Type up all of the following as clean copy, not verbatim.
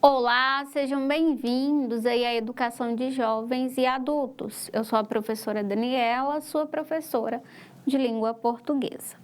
Olá, sejam bem-vindos aí à Educação de Jovens e Adultos. Eu sou a professora Daniela, sua professora de língua portuguesa.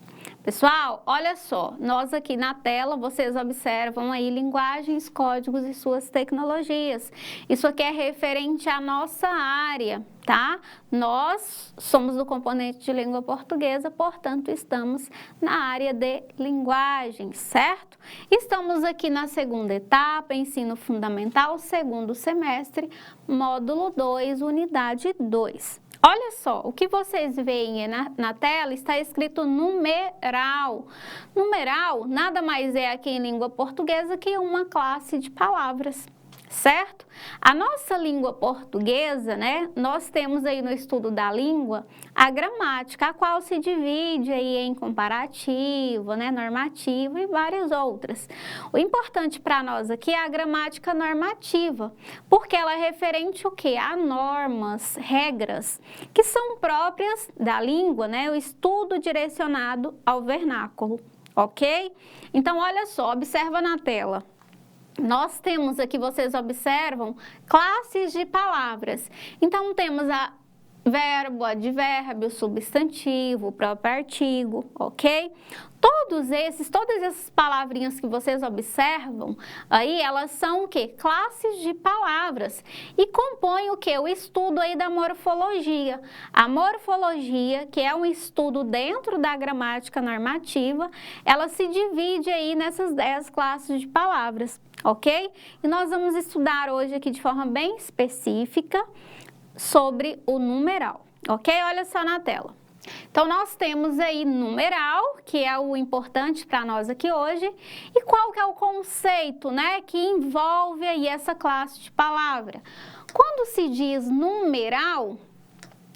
Pessoal, olha só, nós aqui na tela, vocês observam aí linguagens, códigos e suas tecnologias. Isso aqui é referente à nossa área, tá? Nós somos do componente de língua portuguesa, portanto, estamos na área de linguagens, certo? Estamos aqui na segunda etapa, ensino fundamental, segundo semestre, módulo 2, unidade 2. Olha só, o que vocês veem na tela está escrito numeral. Numeral nada mais é aqui em língua portuguesa que uma classe de palavras, certo? A nossa língua portuguesa, né, nós temos aí no estudo da língua a gramática, a qual se divide aí em comparativo, né, normativo e várias outras. O importante para nós aqui é a gramática normativa, porque ela é referente o quê? A normas, regras, que são próprias da língua, né, o estudo direcionado ao vernáculo, ok? Então, olha só, observa na tela. Nós temos aqui, vocês observam, classes de palavras. Então, temos a verbo, advérbio, substantivo, próprio artigo, ok? Todas essas palavrinhas que vocês observam, aí elas são o quê? Classes de palavras e compõem o quê? O estudo aí da morfologia. A morfologia, que é um estudo dentro da gramática normativa, ela se divide aí nessas 10 classes de palavras, ok? E nós vamos estudar hoje aqui de forma bem específica sobre o numeral, ok? Olha só na tela. Então, nós temos aí numeral, que é o importante para nós aqui hoje, e qual que é o conceito, né, que envolve aí essa classe de palavra? Quando se diz numeral,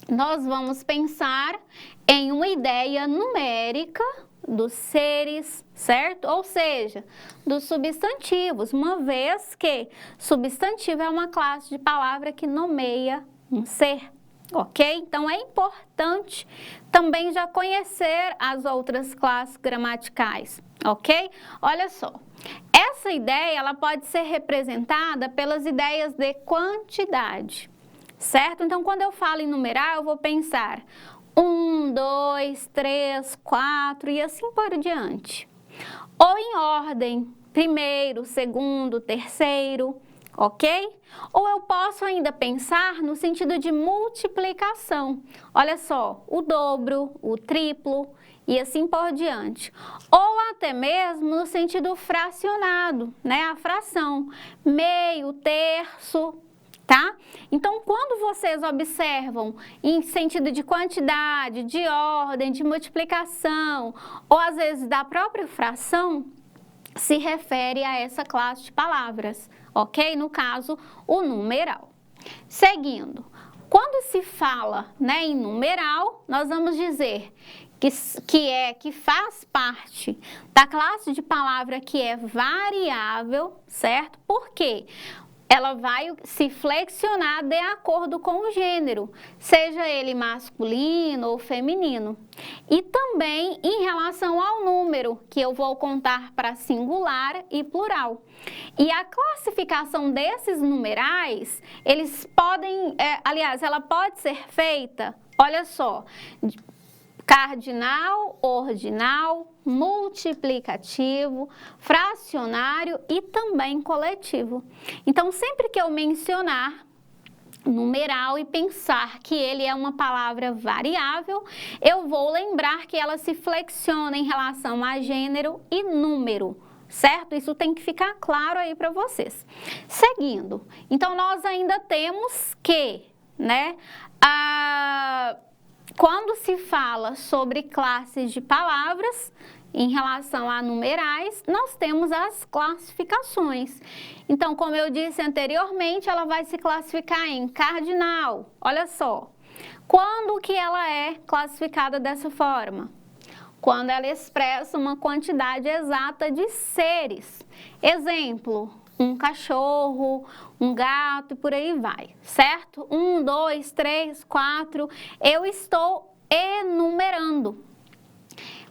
nós vamos pensar em uma ideia numérica dos seres, certo? Ou seja, dos substantivos, uma vez que substantivo é uma classe de palavra que nomeia um ser, ok? Então, é importante também já conhecer as outras classes gramaticais, ok? Olha só, essa ideia ela pode ser representada pelas ideias de quantidade, certo? Então, quando eu falo em numeral, eu vou pensar 1, 2, 3, 4 e assim por diante. Ou em ordem, primeiro, segundo, terceiro, ok? Ou eu posso ainda pensar no sentido de multiplicação. Olha só, o dobro, o triplo e assim por diante. Ou até mesmo no sentido fracionado, né? A fração, meio, terço, tá? Então, quando vocês observam em sentido de quantidade, de ordem, de multiplicação, ou às vezes da própria fração, se refere a essa classe de palavras, ok? No caso, o numeral. Seguindo, quando se fala, né, em numeral, nós vamos dizer que faz parte da classe de palavra que é variável, certo? Por quê? Ela vai se flexionar de acordo com o gênero, seja ele masculino ou feminino. E também em relação ao número, que eu vou contar para singular e plural. E a classificação desses numerais, eles podem, ela pode ser feita, olha só, cardinal, ordinal, multiplicativo, fracionário e também coletivo. Então, sempre que eu mencionar numeral e pensar que ele é uma palavra variável, eu vou lembrar que ela se flexiona em relação a gênero e número, certo? Isso tem que ficar claro aí para vocês. Seguindo, então nós ainda temos que, né, quando se fala sobre classes de palavras, em relação a numerais, nós temos as classificações. Então, como eu disse anteriormente, ela vai se classificar em cardinal. Olha só, quando que ela é classificada dessa forma? Quando ela expressa uma quantidade exata de seres. Exemplo, um cachorro, um gato e por aí vai, certo? 1, 2, 3, 4, eu estou enumerando.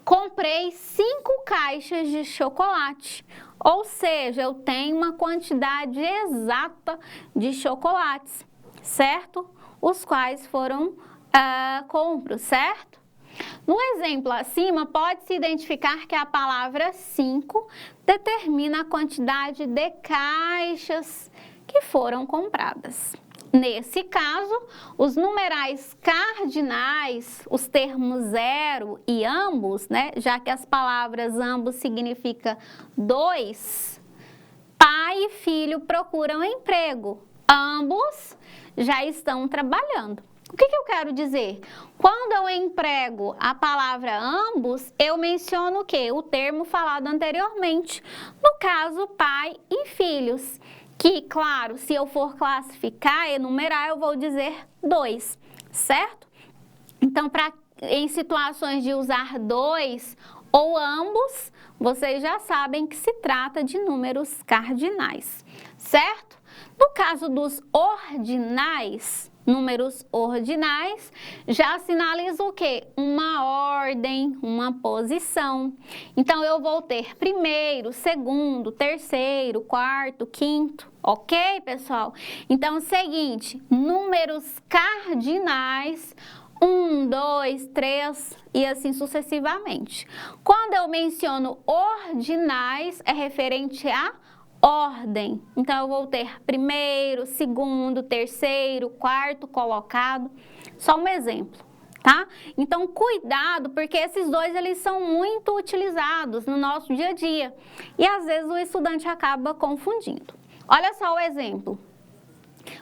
Comprei 5 caixas de chocolate. Ou seja, eu tenho uma quantidade exata de chocolates, certo? Os quais foram compros, certo? No exemplo acima, pode-se identificar que a palavra 5 determina a quantidade de caixas que foram compradas. Nesse caso, os numerais cardinais, os termos zero e ambos, né, já que as palavras ambos significa dois, pai e filho procuram emprego. Ambos já estão trabalhando. O que eu quero dizer? Quando eu emprego a palavra ambos, eu menciono o quê? O termo falado anteriormente. No caso, pai e filhos. Que, claro, se eu for classificar, enumerar, eu vou dizer dois, certo? Então, em situações de usar dois ou ambos, vocês já sabem que se trata de números cardinais, certo? No caso dos ordinais, números ordinais, já sinaliza o quê? Uma ordem, uma posição. Então, eu vou ter primeiro, segundo, terceiro, quarto, quinto, ok, pessoal? Então, seguinte, números cardinais, 1, 2, 3 e assim sucessivamente. Quando eu menciono ordinais, é referente a ordem. Então, eu vou ter primeiro, segundo, terceiro, quarto colocado. Só um exemplo, tá? Então, cuidado, porque esses dois, eles são muito utilizados no nosso dia a dia. E, às vezes, o estudante acaba confundindo. Olha só o exemplo.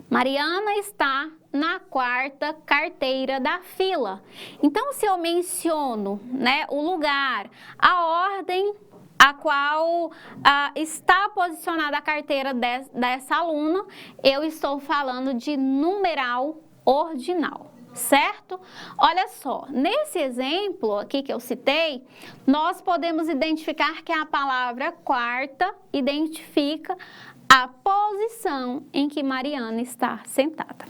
Mariana está na quarta carteira da fila. Então, se eu menciono, né, o lugar, a ordem a qual está posicionada a carteira dessa aluna, eu estou falando de numeral ordinal, certo? Olha só, nesse exemplo aqui que eu citei, nós podemos identificar que a palavra quarta identifica a posição em que Mariana está sentada.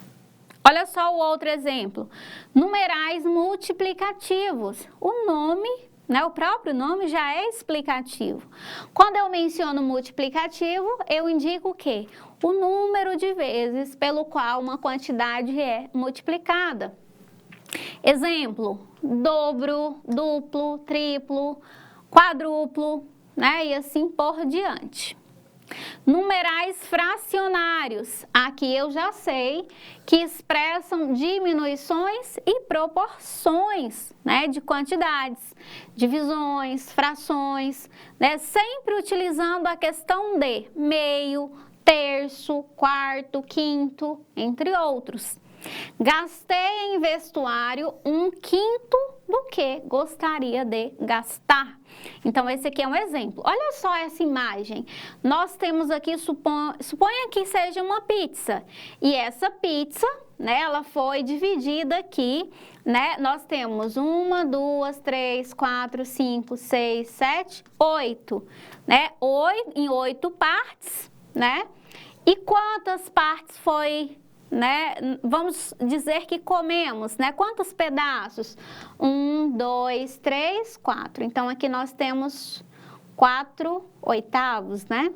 Olha só o outro exemplo, numerais multiplicativos. O nome, né, o próprio nome já é explicativo. Quando eu menciono multiplicativo, eu indico o quê? O número de vezes pelo qual uma quantidade é multiplicada. Exemplo, dobro, duplo, triplo, quadruplo, né, e assim por diante. Numerais fracionários, aqui eu já sei que expressam diminuições e proporções, né, de quantidades, divisões, frações, né, sempre utilizando a questão de meio, terço, quarto, quinto, entre outros. Gastei em vestuário 1/5 do que gostaria de gastar. Então, esse aqui é um exemplo. Olha só essa imagem. Nós temos aqui, suponha que seja uma pizza. E essa pizza, né, ela foi dividida aqui, né? Nós temos 1, 2, 3, 4, 5, 6, 7, 8, né? Em 8 partes, né? E quantas partes foi, né? Vamos dizer que comemos, né? Quantos pedaços? 1, 2, 3, 4. Então, aqui nós temos 4/8, né?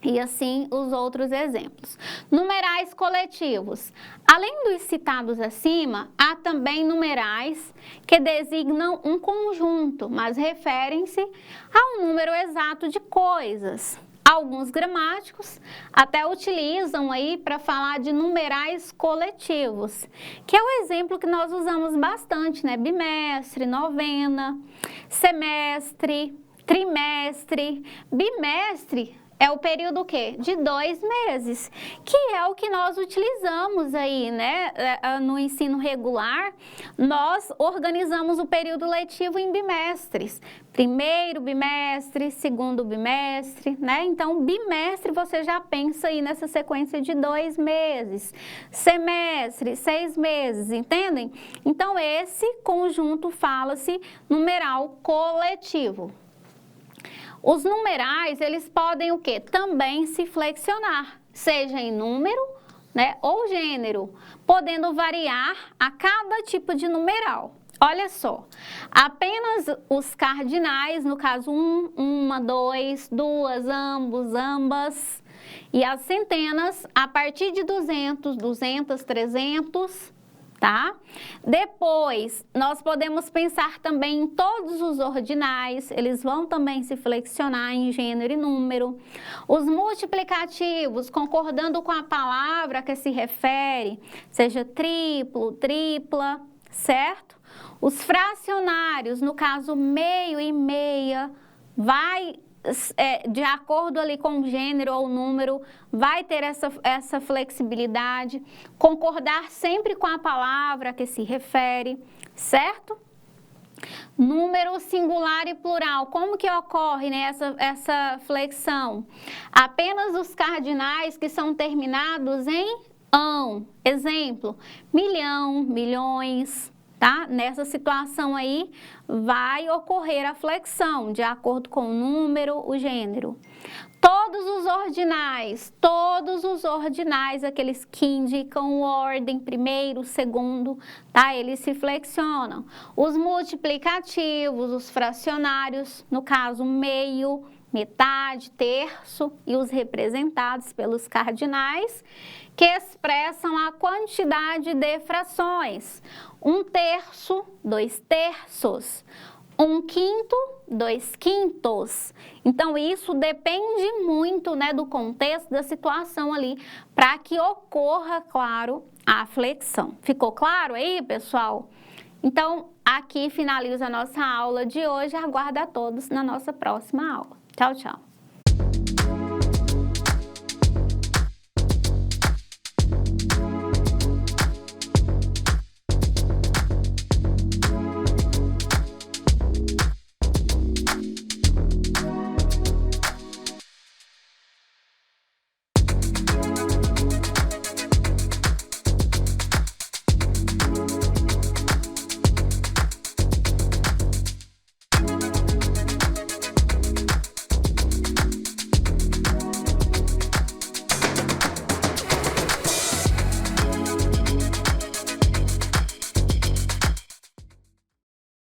E assim os outros exemplos. Numerais coletivos. Além dos citados acima, há também numerais que designam um conjunto, mas referem-se a um número exato de coisas. Alguns gramáticos até utilizam aí para falar de numerais coletivos, que é o exemplo que nós usamos bastante, né? Bimestre, novena, semestre, trimestre, bimestre. É o período o quê? De 2 meses, que é o que nós utilizamos aí, né? No ensino regular, nós organizamos o período letivo em bimestres. Primeiro bimestre, segundo bimestre, né? Então, bimestre você já pensa aí nessa sequência de 2 meses. Semestre, 6 meses, entendem? Então, esse conjunto fala-se numeral coletivo. Os numerais, eles podem o quê? Também se flexionar, seja em número, né, ou gênero, podendo variar a cada tipo de numeral. Olha só, apenas os cardinais, no caso uma, dois, duas, ambos, ambas, e as centenas a partir de 200, 200, 300, tá? Depois, nós podemos pensar também em todos os ordinais, eles vão também se flexionar em gênero e número. Os multiplicativos, concordando com a palavra que se refere, seja triplo, tripla, certo? Os fracionários, no caso meio e meia, vai de acordo ali com o gênero ou número, vai ter essa flexibilidade, concordar sempre com a palavra que se refere, certo? Número singular e plural, como que ocorre, né, essa flexão? Apenas os cardinais que são terminados em ão, exemplo, milhão, milhões, tá? Nessa situação aí, vai ocorrer a flexão, de acordo com o número, o gênero. Todos os ordinais, aqueles que indicam ordem, primeiro, segundo, tá? Eles se flexionam. Os multiplicativos, os fracionários, no caso, meio, metade, terço, e os representados pelos cardinais, que expressam a quantidade de frações. 1/3, 2/3, 1/5, 2/5. Então, isso depende muito, né, do contexto, da situação ali, para que ocorra, claro, a flexão. Ficou claro aí, pessoal? Então, aqui finaliza a nossa aula de hoje. Aguardo a todos na nossa próxima aula. Tchau, tchau.